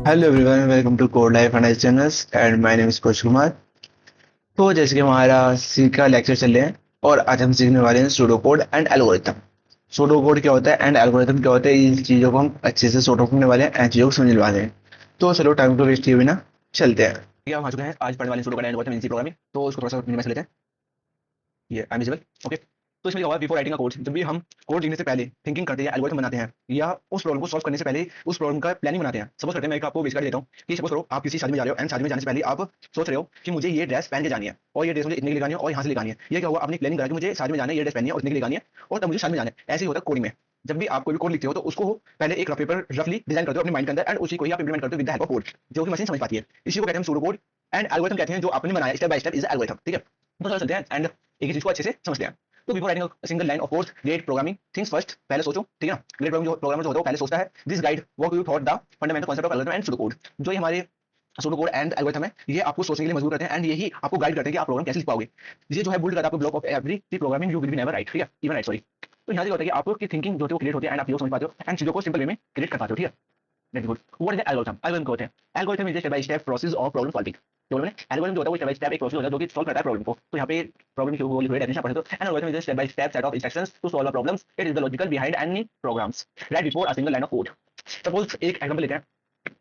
Hello everyone, welcome to code life and channels and my name is Kosh Kumar. तो जैसे कि हमारा सी का लेक्चर चल रहे हैं और आज हम सीखने वाले हैं pseudo code and algorithm. Pseudo code क्या होता है एंड एल्गोरिथम क्या होता है, इन चीज़ों को हम अच्छे से सॉर्ट आउट करने वाले हैं एंड चीज़ों को समझने वाले हैं। तो चलो टाइम को वेस्ट किए बिना चलते हैं। ठीक है, हम आ चुके हैं आज पढ़ने वाले pseudo code and algorithm in C programming. तो उसको थोड़ा सा मिनिमाइज कर लेते हैं। ये आई एम विजिबल। ओके, तो इसमें क्या होगा, बिफोर राइटिंग अ कोड, जब भी हम कोड लिखने से पहले थिंकिंग करते हैं, एल्गोरिथम बनाते हैं या उस प्रॉब्लम को सॉल्व करने से पहले उस प्रॉब्लम का प्लानिंग बनाते हैं। सपोज करते हैं, मैं एक आपको बेसिक देता हूँ कि सपोज करो आप किसी शादी में जा रहे हो एंड शादी में जाने से पहले आप सोच रहे हो कि मुझे ये ड्रेस पहन के जानी है और ये ड्रेस मुझे इतने की लगानी है और यहाँ से लगानी है। ये क्या हुआ, आपने प्लानिंग करा कि मुझे शादी में जाना है, ये ड्रेस पहननी है और इतने की लगानी है और तब मुझे शादी में जाना है। ऐसे ही होता है कोडिंग में। जब भी आप कोई भी कोड लिखते हो तो उसको पहले एक रफ पेपर रफली डिजाइन करते हो अपने माइंड के अंदर एंड उसी को ही आप इंप्लीमेंट करते हो with the help of code, जो कि मशीन समझ पाती है। इसी को कहते हैं सूडो कोड एंड एल्गोरिथम कहते हैं, जो आपने बनाया step by step is algorithm. ठीक है, तो चलो चलते हैं एंड एक ही चीज को अच्छे से समझते हैं। तो before writing a single line of code, great programming things first, पहले सोचो। ठीक है ना, ग्रेट प्रोग्रामर जो होता है वो पहले सोचता है। This guide walk you thought the fundamental concept of algorithm and pseudo code. जो ये हमारे सूडो कोड एंड एल्गोरिथम है, ये आपको सोचने के लिए मजबूर करते हैं एंड यही आपको गाइड करते हैं कि आप प्रोग्राम कैसे लिख पाओगे। ये जो है बिल्ड करता है आपको block of every programming you will be never write. ठीक है, इवन राइट, सॉरी। तो यहाँ से होता है कि आपकी थिंकिंग जो होती है वो क्रिएट होती है एंड आप चीजों को समझ पाते हो एंड चीजों को सिंपल वे में क्रिएट कर पाते हो। ठीक है, very good. What is the algorithm? Algorithm क्या होते हैं? Algorithm is step by step process of problem solving. जो मैंने एल्गोरिथम जो होता है वो स्टेप बाय स्टेप एक प्रोसेस होता है जो कि सॉल्व करता है प्रॉब्लम को। तो यहाँ पे प्रॉब्लम की वो लिख रहे हैं, डेफिनेशन पढ़े तो an algorithm is step by step set of instructions to solve a problem. It is the logical behind any programs right before a single line of code. Suppose एक एग्जांपल लेते हैं।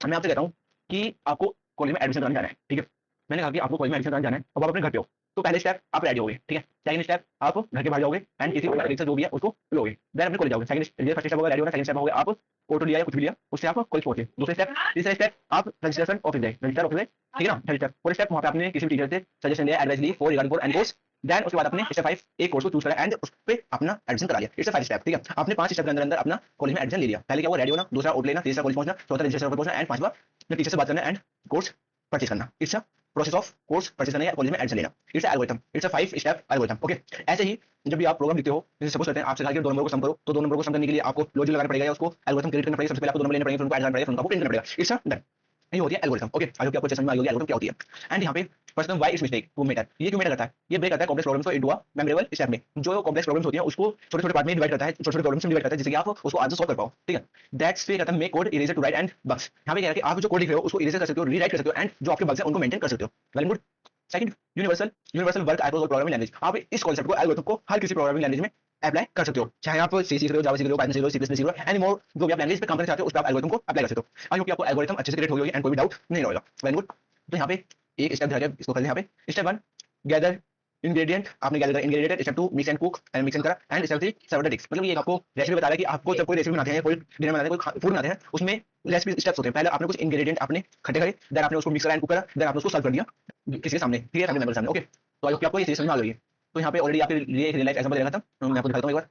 मैं आपसे कहता हूँ कि आपको कॉलेज में एडमिशन कराने जाना है। ठीक है, मैंने कहा कि आपको कॉलेज में एडमिशन कराने जाना है और आप अपने घर पे हो। तो पहले स्टेप आप रेडी होगे। ठीक है, सेकंड स्टेप आप घर के बाहर जाओगे एंड किसी रिक्शा जो भी है उसको लोगे, देन अपने कॉलेज जाओगे। सेकंड ये फर्स्ट स्टेप होगा रेडी होना। सेकंड स्टेप होगा आप ऑटो लिया या कुछ भी लिया, उससे आप कॉलेज पहुंचे। दूसरे स्टेप, तीसरा स्टेप आप रजिस्ट्रेशन ऑफिस गए, रजिस्टर ऑफिस गए। ठीक है ना, थर्ड स्टेप फोर्थ स्टेप वहां पे आपने किसी भी टीचर से सजेशन लिया, एडवाइस ली for regarding for and course. Then उसके बाद आपने स्टेप 5 एक कोर्स को चूज करा एंड उस पे अपना एडमिशन करा लिया। It's 5 step. ठीक है, आपने 5 स्टेप के अंदर अंदर अपना कॉलेज में एडमिशन ले लिया। पहले क्या हुआ, रेडी होना, दूसरा आउट लेना, तीसरा कॉलेज पहुंचना, चौथा रजिस्ट्रेशन ऑफिस पहुंचना एंड पांचवा अपने टीचर से बात करना एंड कोर्स परचेज करना। It's process of course purchase करना या कॉलेज में एडमिशन लेना। It's algorithm, it's a 5 step algorithm. Okay, ऐसे ही जब भी आप प्रोग्राम लिखते हो, जैसे सपोज करते हैं आपसे कहा कि दो नंबर को सम करो, तो दो नंबर को सम करने के लिए आपको लॉजिक लगाना पड़ेगा या उसको एल्गोरिथम क्रिएट करना पड़ेगा। सबसे पहले आपको दो नंबर लेने पड़ेंगे, फिर उनको ऐड करना पड़ेगा, फिर उनको प्रिंट करना पड़ेगा। इट्स डन, ये होती है एल्गोरिथम। ओके, आई होप आपको अच्छे समझ में आ गई होगी एल्गोरिथम क्या होती है। एंड यहाँ पे पर्सन व्हाई इट्स मिस्टेक वो मैटर, ये क्यों मैटर करता है, ये ब्रेक करता है कॉम्प्लेक्स प्रॉब्लम्स को इनटू अ मेमोरेबल स्टेप में। जो कॉम्प्लेक्स प्रॉब्लम्स होती हैं उसको छोटे छोटे पार्ट में डिवाइड करता है, छोटे छोटे प्रॉब्लम्स में डिवाइड करता है जिससे कि आप उसको आंसर सॉल्व कर पाओ। ठीक है, दैट्स वे कहता है make code easier to write and bugs. यहाँ पे क्या है कि आप जो कोड लिख रहे हो उसको इरेजर कर सकते हो, रीराइट कर सकते हो एंड जो आपके बग्स हैं उनको मेंटेन कर सकते हो। Very good. Second, universal universal work across all programming language. आप इस कांसेप्ट को एल्गोरिथम को हर किसी प्रोग्रामिंग लैंग्वेज में अप्लाई कर सकते हो, चाहे आप सी सीख रहे हो, जावा सीख रहे हो, पाइथन सीख रहे हो, सी प्लस प्लस सीख रहे हो, एनी मोर जो भी आप लैंग्वेज पे काम करना चाहते हो उस पर आप एल्गोरिथम को अप्लाई कर सकते हो। आई होप कि आपको एल्गोरिथम अच्छे से क्रिएट हो गई एंड कोई भी डाउट नहीं रहेगा। Very good. तो यहाँ पे एक स्टेप दिया गया, इसको कर लें। यहाँ पे स्टेप 1 गैदर इंग्रेडिएंट, आपने गैदर करा ingredient. Step 2 mix and cook and mix and करा and step 3 serve the dish. मतलब ये आपको रेसिपी बता रहा है कि आपको जब कोई रेसिपी बनाते हैं, कोई डिनर बनाते हैं, कोई फूड बनाते हैं, उसमें रेसिपी स्टेप्स होते हैं। पहले आपने कुछ इंग्रेडिएंट आपने इकट्ठे करे, देन आपने उसको मिक्स करा एंड कुक करा, देन आपने उसको सर्व कर दिया किसी के सामने। ठीक है, फैमिली मेंबर के सामने। ओके, तो आई होप कि आपको ये चीज समझ में आ गई है। तो यहाँ पे ऑलरेडी आपके लिए एक रियल लाइफ एग्जांपल दे रखा था, मैं आपको दिखाता हूँ एक बार।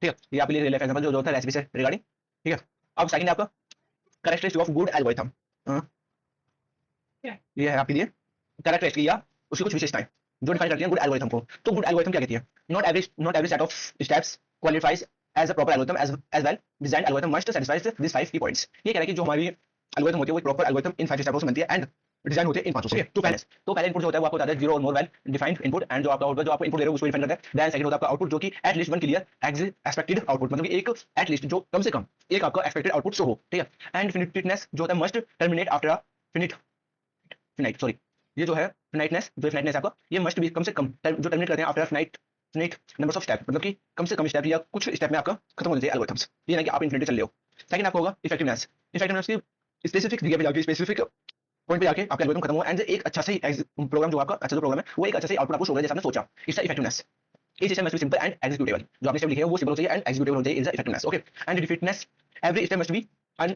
ठीक है, ये आपके लिए रियल लाइफ एग्जांपल जो था रेसिपी से रिगार्डिंग। ठीक है, अब सेकंड आपका कैरेक्टरिस्टिक ऑफ गुड एल्गोरिथम। ये है आपके लिए कैरेक्टरिस्टिक या उसकी कुछ विशेषताएं जो डिफाइन करती हैं गुड एल्गोरिथम को। तो गुड एल्गोरिथम क्या कहती है? Not every set of steps qualifies as a proper algorithm as well design algorithm must satisfy this 5 key points. ये कह रहा है कि जो हमारी एल्गोरिथम होती है वो एक प्रॉपर एल्गोरिथम इन 5 स्टेप्स से बनती है एंड डिजाइन होते हैं इन पांचों से। तो पहले इनपुट जो होता है वो आपको बताता है जीरो और more well defined input and जो आपका आउटपुट जो आपको इनपुट दे रहे हो उसको डिफाइन करता है। देन सेकंड होता है आपका आउटपुट जो कि at least one clear expected output, मतलब कि एक एट लीस्ट जो कम से कम एक आपका एक्सपेक्टेड आउटपुट शो हो। ठीक है, एंड फिनिटनेस जो होता है must terminate after a finite finite sorry ये जो है फिनाइटनेस, जो फिनाइटनेस आपका ये मस्ट भी कम से कम जो टर्मिनेट करते हैं after finite finite numbers of step, मतलब कि कम से कम स्टेप या कुछ स्टेप में आपका खत्म होना चाहिए एल्गोरिथम्स। ये ना कि आप इन्फिनिटी चल रहे हो। सेकंड आपका होगा इफेक्टिवनेस। इफेक्टिवनेस की स्पेसिफिक जगह पे जाके स्पेसिफिक पॉइंट पे जाके आपका एल्गोरिथम खत्म हुआ एंड एक अच्छा सही प्रोग्राम जो आपका अच्छा जो प्रोग्राम है वो एक अच्छा सही आउटपुट आपको शो हो रहा है जैसा आपने सोचा। इसका इफेक्टिवनेस ये system must be simple and executable. जो आपने स्टेप लिखे हैं वो सिंपल होना चाहिए एंड एग्जीक्यूटेबल होना चाहिए is the effectiveness. Okay, and definiteness every step must be un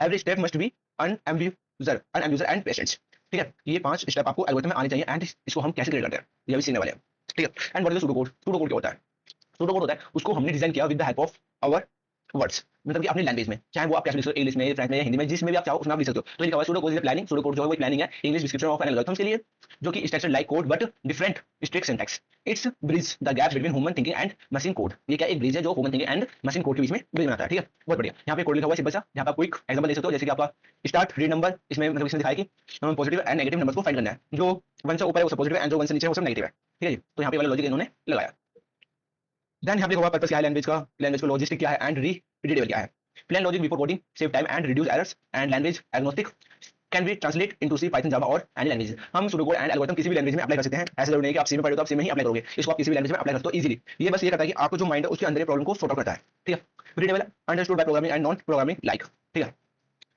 every step must be unambiguous and patience. ठीक है, ये 5 स्टेप आपको एल्गोरिथम में आने चाहिए एंड इसको हम कैसे क्रिएट करते हैं ये भी सीखने वाले हैं। ठीक है, and what is pseudo code? Pseudo code क्या होता है? सूडो कोड होता है उसको हमने डिजाइन किया with the help of our words, मतलब कि अपनी लैंग्वेज में, चाहे वो आप कैसे लिख सकते हो, इंग्लिश में, फ्रेंच में, हिंदी में, जिसमें भी आप चाहो उसमें आप लिख सकते हो। तो लिखा हुआ है pseudo code is planning. Pseudo code जो है वो प्लानिंग है, English description of an algorithm के लिए, जो कि structured like code but different strict syntax. It's bridge the gap between human thinking and machine code. ये क्या एक ब्रिज है जो human thinking and machine code के बीच में ब्रिज बनाता है। ठीक है, बहुत बढ़िया। यहाँ पे कोड लिखा हुआ है सिंपल सा, यहाँ पे आप क्विक एग्जांपल ले सकते हो, जैसे कि आपका स्टार्ट रीड नंबर। इसमें मतलब इसमें दिखाया कि हमें पॉजिटिव एंड नेगेटिव नंबर्स को फाइंड करना है, जो 1 से ऊपर है वो सब पॉजिटिव है एंड जो 1 से नीचे है वो सब नेगेटिव है। ठीक है जी, तो यहाँ पे वाला लॉजिक इन्होंने लगाया। देन यहाँ पे होगा पर्पस क्या है लैंग्वेज का, लैंग्वेज को लॉजिस्टिक क्या है एंड रीडेबल क्या है। Plain logic before coding save time and reduce errors, and language agnostic can be translate into C, Python, Java और any language। हम pseudocode एंड एल्गोरिथम किसी भी लैंग्वेज में अप्लाई कर सकते हैं। ऐसा जरूरी नहीं कि आप सी में पढ़े हो तो आप सी में ही अप्लाई करोगे, इसको आप किसी भी लैंग्वेज में अप्लाई कर सकते हो इजीली। ये बस ये करता है कि आपको जो माइंड है उसके अंदर प्रॉब्लम को सॉर्ट आउट करता है, ठीक है। Readable, understood by programming and non programming like, ठीक है।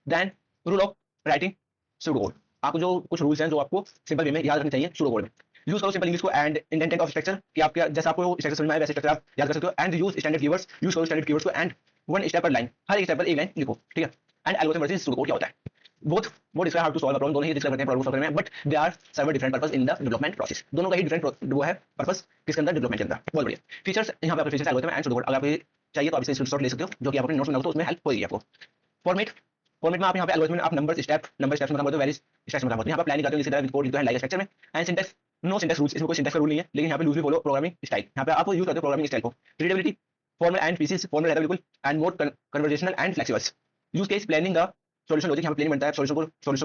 Then rule of writing pseudocode, आपको जो कुछ रूल्स हैं जो आपको सिंपल वे में याद रखने चाहिए pseudocode में। यूज करो सिंपल इंग्लिश को एंड इंडेंटेंट ऑफ स्ट्रक्चर, कि आप क्या जैसा आपको स्ट्रक्चर समझ में आए वैसे स्ट्रक्चर आप याद कर सकते हो। And use standard keywords, use करो स्टैंडर्ड कीवर्ड्स को एंड वन स्टेप पर लाइन, हर एक स्टेप पर एक लाइन लिखो, ठीक है। एंड एल्गोरिथम वर्सेस pseudocode क्या होता है? बोथ वो describe how to solve a problem, दोनों ही डिस्क्राइब करते हैं प्रॉब्लम सॉल्व करने में, but they are serve different purpose in the development process. दोनों का ही डिफरेंट वो है पर्पस किसके अंदर, डेवलपमेंट के अंदर। बहुत बढ़िया फीचर्स यहाँ पे आपके फीचर्स एल्गोरिथम एंड pseudocode। अगर आपको चाहिए तो आप इसे स्क्रीनशॉट ले सकते हो, जो कि आप अपने नोट्स में लगाओ तो उसमें हेल्प होगी आपको। फॉर्मेट, फॉर्मेट में आप यहाँ पे एल्गोरिथम में आप नंबर स्टेप्स में खत्म करते हो, वेरियस स्टेप्स में खत्म करते हो। यहाँ पे प्लान करते हो इसी तरह कोड लिखते हैं लाइक स्ट्रक्चर में। And syntax, no syntax rules, इसमें कोई सिंटैक्स का रूल नहीं है, लेकिन यहाँ पे लूजली फॉलो प्रोग्रामिंग स्टाइल। यहाँ पे आप यूज करते हो प्रोग्रामिंग स्टाइल को। Readability, formal and precise, formal रहता है बिल्कुल and more conversational and flexible. Use case planning the solution logic, यहाँ पे प्लानिंग बनता है सॉल्यूशन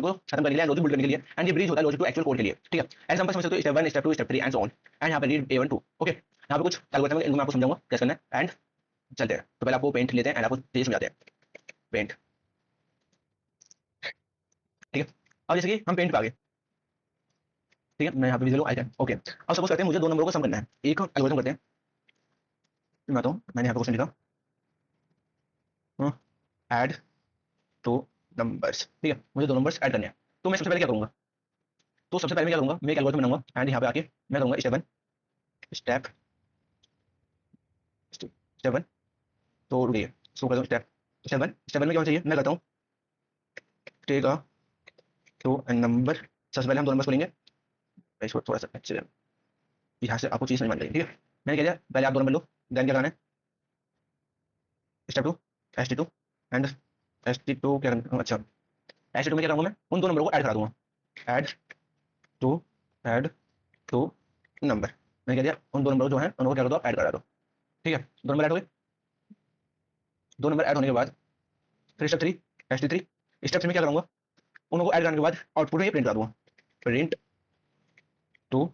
को खत्म करने के लिए, लॉजिक बिल्ड करने के लिए। एंड ये ब्रिज होता है लॉजिक टू एक्चुअल कोड के लिए, ठीक है। एग्जांपल समझ सकते हो, step 1, step 2, step 3 and so on. And यहाँ पे रीड A1 2, ओके। यहाँ पे कुछ एल्गोरिथम इनको मैं आपको समझाऊंगा कैसे करना है एंड चलते हैं। तो पहले आपको पेंट लेते हैं एंड आपको चीजें समझाते हैं। पेंट, ठीक है। अब जैसे कि हम पेंट पे आ गए, ठीक है। मैं यहाँ पे विजुअल आइकन, ओके। अब सपोज करते हैं मुझे दो नंबरों को सम करना है। एक एल्गोरिथम करते हैं, मैं तो मैंने यहाँ पे क्वेश्चन लिखा ऐड टू नंबर्स, ठीक है। मुझे दो नंबर्स ऐड करने हैं, तो मैं सबसे पहले क्या करूंगा? तो सबसे पहले मैं क्या करूंगा, मैं एक एल्गोरिथम बनाऊंगा एंड यहाँ पे आके मैं करूंगा स्टेप 1, स्टेप स्टेप 1। तो रुकिए, इसको करता हूँ स्टेप 1 में क्या होना चाहिए, मैं करता हूँ टेक अ टू नंबर। सबसे पहले हम दो नंबर्स को लेंगे, इसको थोड़ा सा अच्छे से यहाँ से आपको चीज समझ में आ जाएगी, ठीक है। मैंने क्या दिया, पहले आप दो नंबर लो, देन क्या करना है, स्टेप 2 ST2 एंड ST2 क्या करना, अच्छा ST2 में क्या करूंगा, मैं उन दो नंबरों को ऐड करा दूंगा। टू ऐड टू नंबर, मैंने क्या दिया, उन दो नंबर जो है उनको क्या कर दो, ऐड करा दो, ठीक है। दो नंबर ऐड हो गए। दो नंबर ऐड होने के बाद फिर स्टेप 3 ST3। स्टेप 3 में क्या करूंगा, उनको ऐड करने के बाद आउटपुट में ये प्रिंट कर दूंगा, प्रिंट टू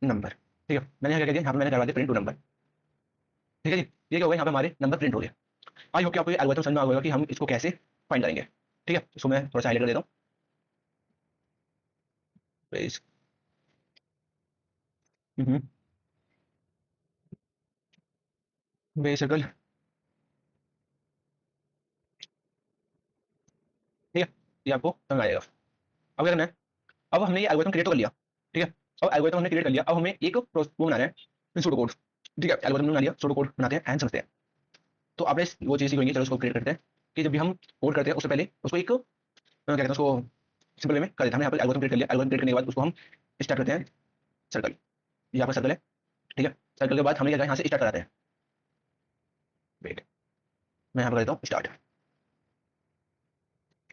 नंबर, ठीक है। मैंने यहाँ क्या किया, यहाँ पे मैंने करवा दिया प्रिंट टू नंबर, ठीक है जी। ये क्या हो गया, यहाँ पे हमारे नंबर प्रिंट हो गए। आई होप कि आपको ये एल्गोरिथम समझ में आ गया कि हम इसको कैसे फाइंड करेंगे, ठीक है। इसको मैं थोड़ा सा हाईलाइट कर देता हूँ, बेसिकल, ठीक है। ये आपको समझ आ जाएगा। अब क्या करना है, अब हमने ये एल्गोरिथम क्रिएट कर लिया, ठीक है। अब एल्गोरिथम हमने क्रिएट कर लिया, अब हमें एक वो बनाना है सूडो कोड, ठीक है। एल्गोरिथम बना लिया, सूडो कोड बनाते हैं एंड समझते हैं। तो आपने वो चीज सीखेंगे, चलो उसको क्रिएट करते हैं कि जब भी हम कोड करते हैं उससे पहले उसको एक क्या कहते हैं उसको सिंपल वे में कर देते हैं। हमने यहाँ पर एल्गोरिथम क्रिएट कर लिया, एल्गोरिथम क्रिएट करने के बाद उसको हम स्टार्ट करते हैं सर्कल, यहाँ पर सर्कल है, ठीक है। सर्कल के बाद हमने क्या कहा, यहाँ से स्टार्ट कराते हैं। वेट, मैं यहाँ पर कर देता हूँ स्टार्ट,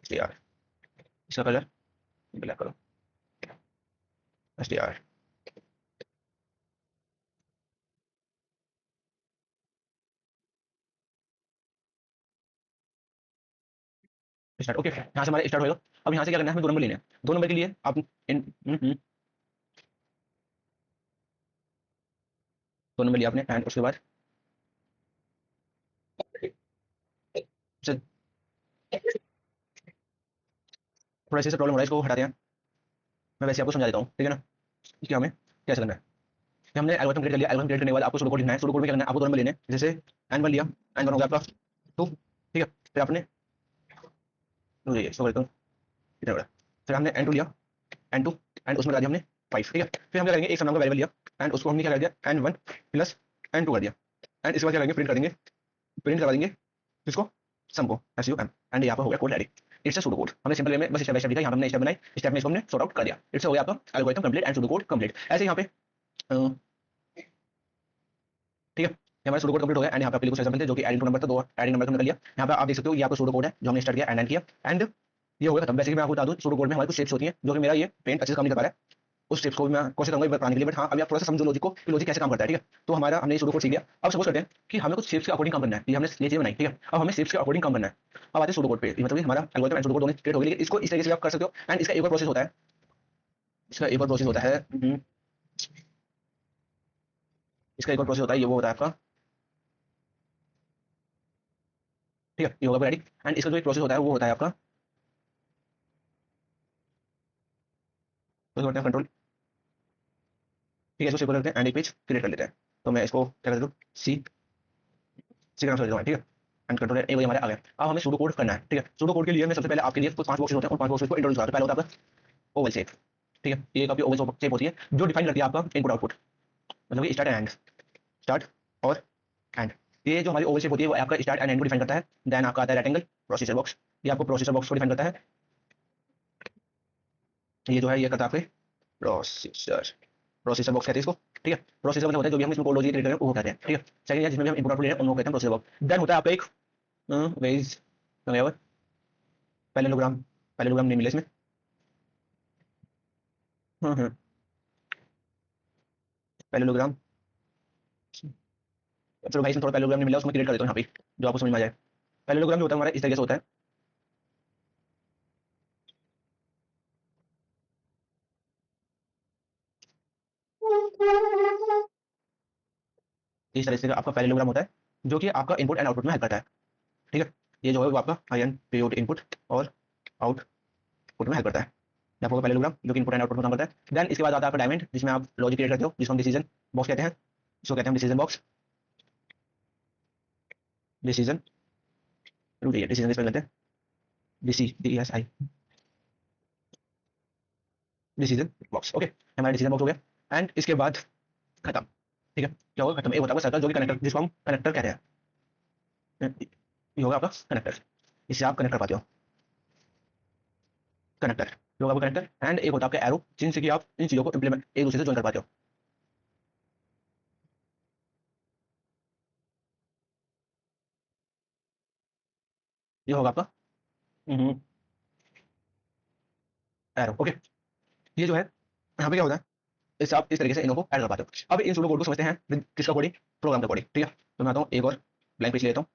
STR, इसका कलर ब्लैक करो, STR, स्टार्ट, ओके। यहाँ से हमारा स्टार्ट होगा। अब यहाँ से क्या करना है, हमें दो नंबर लेने हैं। दो नंबर के लिए आप दो नंबर लिया आपने एंड उसके बाद थोड़ा सा प्रॉब्लम हो रहा है, इसको हटाते हैं। मैं वैसे आपको समझा देता हूँ, ठीक है ना, कि हमें कैसे करना है। कि हमने एल्गोरिथम क्रिएट कर लिया, एल्गोरिथम क्रिएट करने के बाद आपको सूडो कोड लिखना है। सूडो कोड में क्या करना है, आपको दो नंबर लेने हैं। जैसे N1 लिया, N1 हो गया आपका 2, ठीक है। फिर आपने इसको करता हूँ इतना बड़ा, फिर हमने N2 लिया, N2 एंड उसमें लगा दिया हमने 5, ठीक है। फिर हम क्या करेंगे, एक नाम का वेरिएबल लिया एंड उसको हमने क्या कर दिया, N1 प्लस N2 कर दिया। एंड इसके बाद क्या करेंगे, प्रिंट कर देंगे, प्रिंट करवा देंगे इसको सम को, SUM, एंड यहाँ पर हो गया code ready. It's a pseudo code. हमने सिंपल वे में बस स्टेप बाय स्टेप लिखा, यहाँ पे हमने स्टेप बनाई, स्टेप में इसको हमने सॉर्ट आउट कर दिया। इट्स हो गया आपका algorithm complete and pseudo code complete. ऐसे यहाँ पे ठीक है, ये हमारा सूडो कोड कंप्लीट हो गया। एंड यहाँ पे आपके लिए कुछ एग्जांपल थे जो कि एडिंग टू नंबर था, दो एडिंग नंबर को निकल लिया। यहाँ पे आप देख सकते हो ये आपका सूडो कोड है जो हमने स्टार्ट किया एंड किया, एंड ये हो गया खत्म। वैसे कि मैं आपको बता दूं सूडो कोड में हमारी कुछ स्टेप्स होती हैं, जो कि मेरा ये पेंट अच्छे से काम नहीं कर पा रहा है। उस स्टेप्स को भी मैं कोशिश करूंगा एक बार बताने के लिए, बट हाँ अभी आप थोड़ा सा समझो लॉजिक को कि लॉजिक कैसे काम करता है, ठीक है। तो हमारा हमने सूडो कोड सीख लिया। अब सपोज करते हैं कि हमें कुछ शेप्स के अकॉर्डिंग काम करना है, ये हमने ये चीज बनाई, ठीक है। अब हमें शेप्स के अकॉर्डिंग काम करना है। अब आते हैं सूडो कोड पे, मतलब कि हमारा एल्गोरिथम एंड सूडो कोड दोनों क्रिएट हो गए, लेकिन इसको इस तरीके से आप कर सकते हो। एंड इसका एक और प्रोसेस होता है, इसका एक और प्रोसेस होता है इसका एक और प्रोसेस होता है, ये वो होता है आपका ठीक है, ये होगा रेडी। एंड इसका जो एक प्रोसेस होता है वो होता है आपका, तो करते हैं कंट्रोल, ठीक है, इसको सेव करते हैं एंड एक पेज क्रिएट कर लेते हैं। तो मैं इसको क्या कर दूँ, सी का नाम से ठीक है, एंड कंट्रोल ए वही हमारे आ गया। अब हमें सूडो कोड करना है, ठीक है। सूडो कोड के लिए मैं सबसे पहले आपके लिए कुछ 5 बॉक्सेस होते हैं, उन 5 बॉक्सेस को इंट्रोड्यूस कराता हूं। पहले होता है आपका ओवल शेप, ठीक है, ये आपकी ओवल शेप होती है जो डिफाइन करती है आपका इनपुट आउटपुट, मतलब कि स्टार्ट एंड, स्टार्ट और एंड। ये जो हमारी ओवल शेप होती है वो आपका स्टार्ट एंड एंड को डिफाइन करता है। देन आपका आता है रेक्टेंगल, प्रोसीजर बॉक्स, ये आपको प्रोसीजर बॉक्स को डिफाइन करता है। ये जो है ये करता है आपके प्रोसीजर, प्रोसीजर बॉक्स कहते हैं इसको, ठीक है। प्रोसीजर मतलब होता है जो भी हम इसमें कोड लॉजिक क्रिएट करें वो कहते हैं, ठीक है। सेकंड है जिसमें भी हम इनपुट आउटपुट ले रहे हैं उनको कहते हैं प्रोसीजर बॉक्स। देन होता है आपका एक वेज पैरेललोग्राम, पैरेललोग्राम नहीं मिला इसमें, पैरेललोग्राम, चलो भाई इसमें थोड़ा पैरेललोग्राम नहीं मिला उसमें क्रिएट कर देता हूँ यहाँ पे जो आपको समझ में आ जाए। पैरेललोग्राम जो होता है हमारा इस तरीके से होता है, इस तरह से आपका पैरेललोग्राम होता है जो कि आपका इनपुट एंड आउटपुट में हेल्प करता है, ठीक है। ये जो है वो आपका आई एन पीओटी इनपुट और आउटपुट में हेल्प करता है। ये आपको पैरेललोग्राम जो कि इनपुट एंड आउटपुट में काम करता है। देन इसके बाद आता है आपका डायमंड जिसमें आप लॉजिक क्रिएट करते हो, जिसको हम डिसीजन बॉक्स कहते हैं, इसको कहते हैं डिसीजन बॉक्स, डिसीजन रुक जाइए, डिसीजन स्पेल करते हैं, DC D S I, decision box, okay, हमारा डिसीजन बॉक्स हो गया। एंड इसके बाद खत्म, ठीक है। क्या होगा खत्म, एक होता है सर्कल जो कि कनेक्टर, जिसको हम कनेक्टर कहते हैं, ये होगा आपका कनेक्टर, इससे आप कनेक्ट कर पाते हो, कनेक्टर ये होगा आपका कनेक्टर। एंड एक होता है आपका एरो जिनसे कि आप इन चीजों को इंप्लीमेंट एक दूसरे से ज्वाइन कर पाते हो, ये होगा आपका एरो, ओके। ये जो है यहाँ पे क्या होता है, इससे आप इस तरीके से इनको को ऐड कर पाते हो। अब इन सूडो कोड को समझते हैं विद किसका कोडिंग, प्रोग्राम का कोडिंग, ठीक है। तो मैं आता हूँ एक और ब्लैंक पेज लेता हूँ,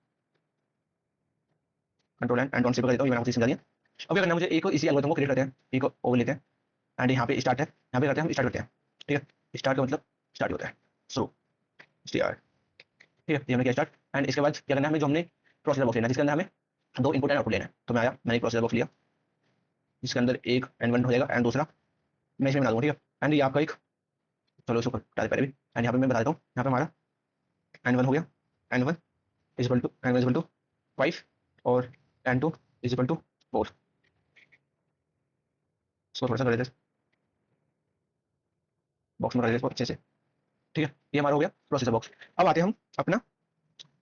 कंट्रोल एंड ऑन से कर देता हूँ, ये मैंने आपको समझा दिया। अब क्या करना है मुझे, एक इसी एल्गोरिथम को क्रिएट करते हैं, एक ओवर लेते हैं एंड यहाँ पे स्टार्ट है, यहाँ पे करते हैं हम स्टार्ट करते हैं, ठीक है। स्टार्ट का मतलब स्टार्ट होता है, सो स्टार्ट, ठीक है, ये हमने किया स्टार्ट। एंड इसके बाद क्या करना है हमें, जो हमने प्रोसेसर बॉक्स लेना है जिसके अंदर हमें दो इनपुट एंड आउटपुट लेना है। तो मैं आया, मैंने एक प्रोसेसर बॉक्स लिया जिसके अंदर एक एंड वन हो जाएगा एंड दूसरा मैं इसमें बना दूंगा, ठीक है। एंड ये आपका एक, चलो इसको बता दे पहले भी, एंड यहाँ पे मैं बता देता हूँ, यहाँ पे हमारा एंड वन हो गया, N one is equal to N one is equal to 5 और N two is equal to 4। इसको थोड़ा सा कर देते हैं, बॉक्स में कर देते हैं इसको अच्छे से, ठीक है। ये हमारा हो गया प्रोसेसर बॉक्स। अब आते हैं हम अपना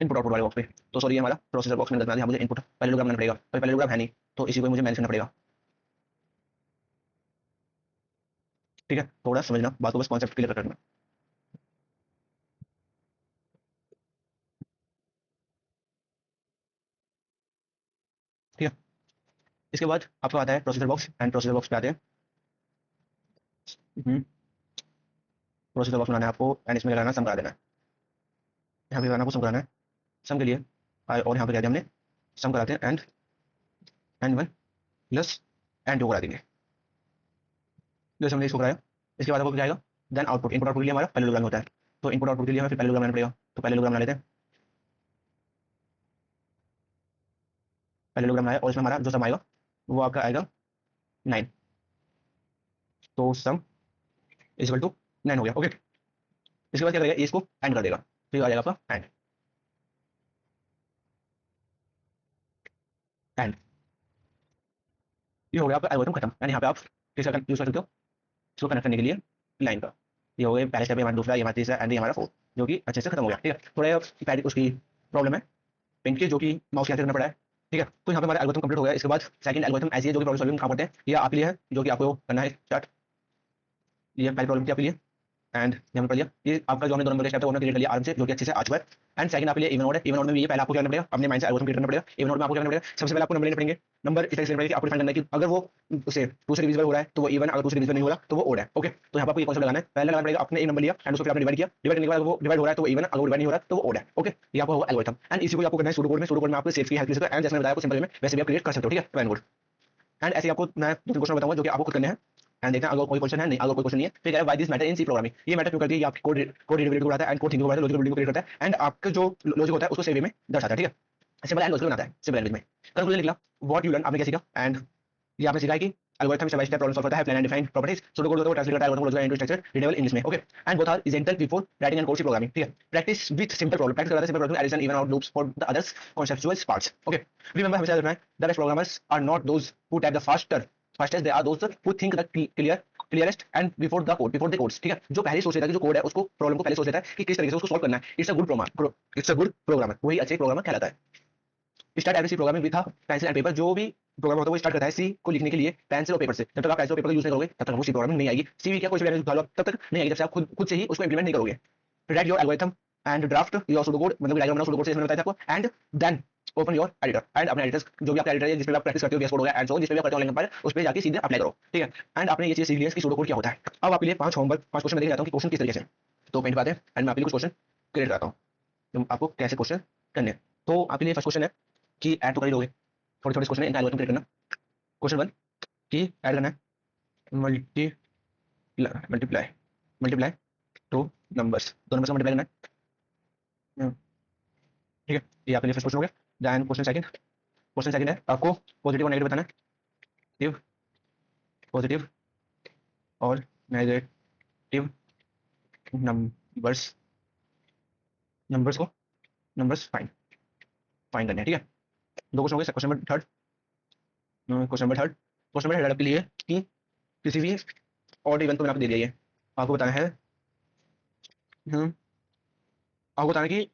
इनपुट आउटपुट वाले बॉक्स पे। तो सॉरी, ये हमारा प्रोसेसर बॉक्स में गलत बना दिया, मुझे इनपुट पैरेललोग्राम बनाना पड़ेगा, तो पैरेललोग्राम है नहीं तो इसी को मुझे मैनेज करना पड़ेगा, ठीक है। थोड़ा समझना बात को, बस कॉन्सेप्ट क्लियर करना, ठीक है। इसके बाद आपको आता है processor box, and processor box पे आते हैं, प्रोसेसर बॉक्स बनाना है आपको एंड इसमें लगाना सम करा देना है, यहाँ पे लगाना आपको सम कराना है, सम के लिए और यहाँ पे क्या दिया हमने, सम कराते हैं N one plus N two करा देंगे, जैसे हमने इसको कराया। इसके बाद आपको क्या आएगा, देन आउटपुट, इनपुट आउटपुट के लिए हमारा पैरेललोग्राम होता है, तो इनपुट आउटपुट के लिए हमें फिर पैरेललोग्राम बनाना पड़ेगा। तो पैरेललोग्राम बना लेते हैं, पैरेललोग्राम बनाया और इसमें हमारा जो सम आएगा वो आपका आएगा 9, तो सम इज इक्वल टू 9 हो गया, ओके। इसके बाद क्या करेगा, इसको एंड कर देगा, फिर आ जाएगा आपका एंड, एंड ये हो गया आपका एल्गोरिथम खत्म। एंड यहाँ पे आप किसका यूज कर सकते हो, इसको कनेक्ट करने के लिए लाइन का। ये हो गया पहले स्टेप, हमारा दूसरा, ये हमारा तीसरा एंड ये हमारा फोर्थ, जो कि अच्छे से खत्म हो गया, ठीक है। थोड़ा पैड उसकी प्रॉब्लम है पिंक की, जो कि माउस कैसे करना पड़ा है, ठीक है। तो यहाँ पे हमारा एल्गोरिथम कंप्लीट हो गया। इसके बाद सेकंड एल्गोरिथम ऐसी है जो कि प्रॉब्लम सॉल्विंग काम करते हैं, ये आपके लिए है जो कि आपको करना है स्टार्ट, ये पहली प्रॉब्लम थी आपके लिए एंड ये हमने कर लिया। ये आपका जो हमने 2 नंबर का स्टेप था वो हमने क्लियर कर लिया आराम से, जो कि अच्छे से आ चुका है। एंड सेकंड आपके लिए इवन ऑर्डर है, इवन ऑर्डर में ये पहले आपको क्या करना पड़ेगा, अपने माइंड से एल्गोरिथम क्रिएट करना पड़ेगा। इवन ऑर्डर में आपको क्या करना पड़ेगा, सबसे पहले आपको नंबर लेने पड़ेंगे, नंबर इस तरह से लेने पड़ेगा कि आपको डिफाइन करना है कि अगर वो उसे 2 से डिविजिबल हो रहा है तो वो इवन, अगर 2 से डिविजिबल नहीं हो रहा तो वो ओड है, ओके। तो यहाँ पर आपको ये कॉन्सेप्ट लगाना है, पहले लगाना पड़ेगा आपने एक नंबर लिया एंड उसको फिर आपने डिवाइड किया, डिवाइड करने के बाद वो डिवाइड हो रहा है तो वो इवन, अगर डिवाइड नहीं हो रहा तो वो ओड है, ओके। ये आपका होगा एल्गोरिथम। एंड इसी को आपको करना है सूडो कोड में, सूडो कोड में आपको सेट्स की हेल्प ले सकते हो एंड जैसे मैंने बताया आपको सिंपल में वैसे भी आप क्रिएट कर सकते हो, ठीक है, वेरी गुड। एंड ऐसे आपको मैं 2 क्वेश्चन बताऊंगा जो कि आपको खुद करने हैं एंड देखना अगर कोई क्वेश्चन है, नहीं अगर कोई क्वेश्चन नहीं है फिर why this matter in C programming, ये मैटर क्यों करती है, ये आपकी कोड रीडेबिलिटी को बढ़ाता है एंड कोड थिंकिंग को बढ़ाता है, लॉजिकल बिल्डिंग को क्रिएट करता है एंड आपका जो लॉजिक होता है उसको सही वे में दर्शाता है, ठीक है। सिंपल एंड लॉजिकल बनाता है सिंपल लैंग्वेज में। कंक्लूजन निकला, व्हाट यू लर्न, आपने क्या सीखा, एंड ये आपने सीखा है कि algorithm step by step problem solve करता है, plan and define properties, pseudo code को ट्रांसलेट करता है algorithm logical into structure readable English में, okay. And both are essential before writing and code programming, ठीक है। Practice with simple problem, practice करता है simple problem, addition even out loops for the others conceptual parts, okay. Remember हमेशा याद रखना है, the best programmers are not those who type the fastest, they are those who think the clearest and before the codes, ठीक है। जो पहले सोच लेता है कि जो कोड है उसको, प्रॉब्लम को पहले सोच लेता है कि किस तरीके से उसको सॉल्व करना है, इट्स अ गुड प्रोग्रामर, वही अच्छे प्रोग्रामर कहलाता है। Start every C programming with pencil and paper, जो भी प्रोग्राम होता है वो स्टार्ट करता है सी को लिखने के लिए पेंसिल और पेपर से। जब तक आप पेंसिल और पेपर का यूज नहीं करोगे तब तक वो सी प्रोग्रामिंग नहीं आएगी, सी भी क्या कोई सी लैंग्वेज तब तक नहीं आएगी जब से आप खुद से ही उसको इंप्लीमेंट नहीं करोगे। Write your algorithm and draft your pseudo code, मतलब डायग्राम बनाओ सूडो कोड से, इसमें बताया था आपको। And then open your editor, and अपने एडिटर्स जो भी आपका एडिटर है जिस पे आप प्रैक्टिस करते हो, VS कोड हो गया एंड सो, जिस पे आप करते हो ऑनलाइन पर, उस पे जाके सीधे अप्लाई करो, ठीक है। एंड आपने ये चीज सीख लिया कि सूडो कोड क्या होता है। अब आपके लिए 5 होमवर्क 5 क्वेश्चन मैं लेके जाता हूं कि क्वेश्चन किस तरीके से, तो पॉइंट बात है एंड मैं आपके लिए कुछ क्वेश्चन क्रिएट कराता हूं तो आपको कैसे क्वेश्चन करने। तो आपके लिए फर्स्ट क्वेश्चन है कि ऐड तो कर ही दोगे, थोड़े थोड़े क्वेश्चन है, इनका एल्गोरिथम क्रिएट करना। क्वेश्चन 1 कि ऐड करना है मल्टीप्लाई टू नंबर्स, दो नंबर्स का मल्टीप्लाई करना है, ठीक है। ये आपके लिए फर्स्ट क्वेश्चन हो गया। देन क्वेश्चन सेकंड है आपको पॉजिटिव और नेगेटिव बताना है, पॉजिटिव और नेगेटिव नंबर्स फाइंड करने हैं, ठीक है। 2 क्वेश्चन हो गए। क्वेश्चन नंबर थर्ड आपके लिए कि किसी भी ऑड इवन को मैंने आपको दे दिया है, आपको बताना है आपको बताना है कि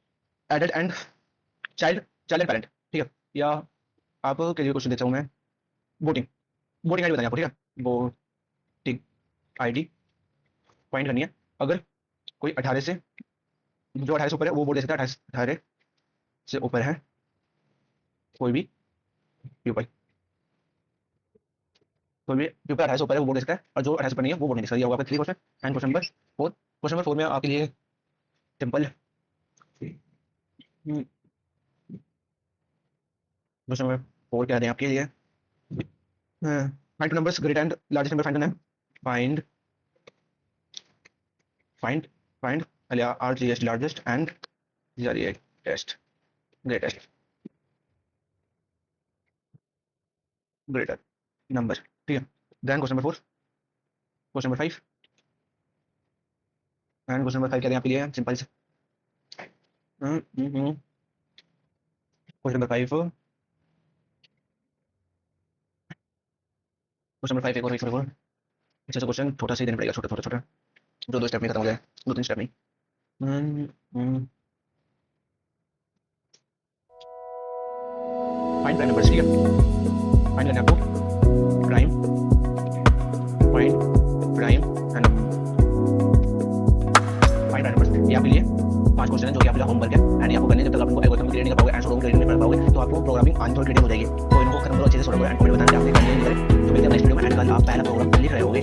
added and child and parent, ठीक है। या आप के लिए क्वेश्चन देता हूं मैं, वोटिंग आईडी बतानी है आपको, ठीक है। वोटिंग आईडी फाइंड करनी है। अगर कोई 18 से, जो 18 से ऊपर है वो वोट दे सकता है, 18 से ऊपर है कोई भी पीपल 18 से ऊपर है वो वोट दे सकता है, और जो 18 से ऊपर नहीं है वो वोट नहीं दे सकता। ये होगा आपका 3 क्वेश्चन। एंड क्वेश्चन नंबर 4 में आपके लिए सिंपल क्वेश्चन नंबर 4 क्या दें आपके लिए, find two numbers great and largest number find करना है। फाइंड RGS largest and greatest greater number, ठीक है। Then question number 5 and question number 5 क्या दें आपके लिए, सिंपल से क्वेश्चन नंबर 5 एक और अच्छा क्वेश्चन छोटा सा ही देना पड़ेगा, छोटा जो 2 स्टेप में खत्म हो जाए, 2-3 स्टेप में। फाइंड प्राइम नंबर्स, ठीक है। फाइंड करना है आपको prime and find prime numbers. ये आपके लिए 5 क्वेश्चन है जो कि आपका होमवर्क है एंड आपको करने, जब तक आप इनको एल्गोरिथम क्रिएट नहीं कर पाओगे एंड सूडो क्रिएट नहीं कर पाओगे तो आपको प्रोग्रामिंग आनी थोड़ी क्रिएटिव हो जाएगी। तो इनको खत्म करो अच्छे से, सूडो एंड कोड बताना कि आपने करने नहीं करे। तो मिलते हैं नेक्स्ट वीडियो में, एंड कल आप पहला प्रोग्राम लिख रहे होगे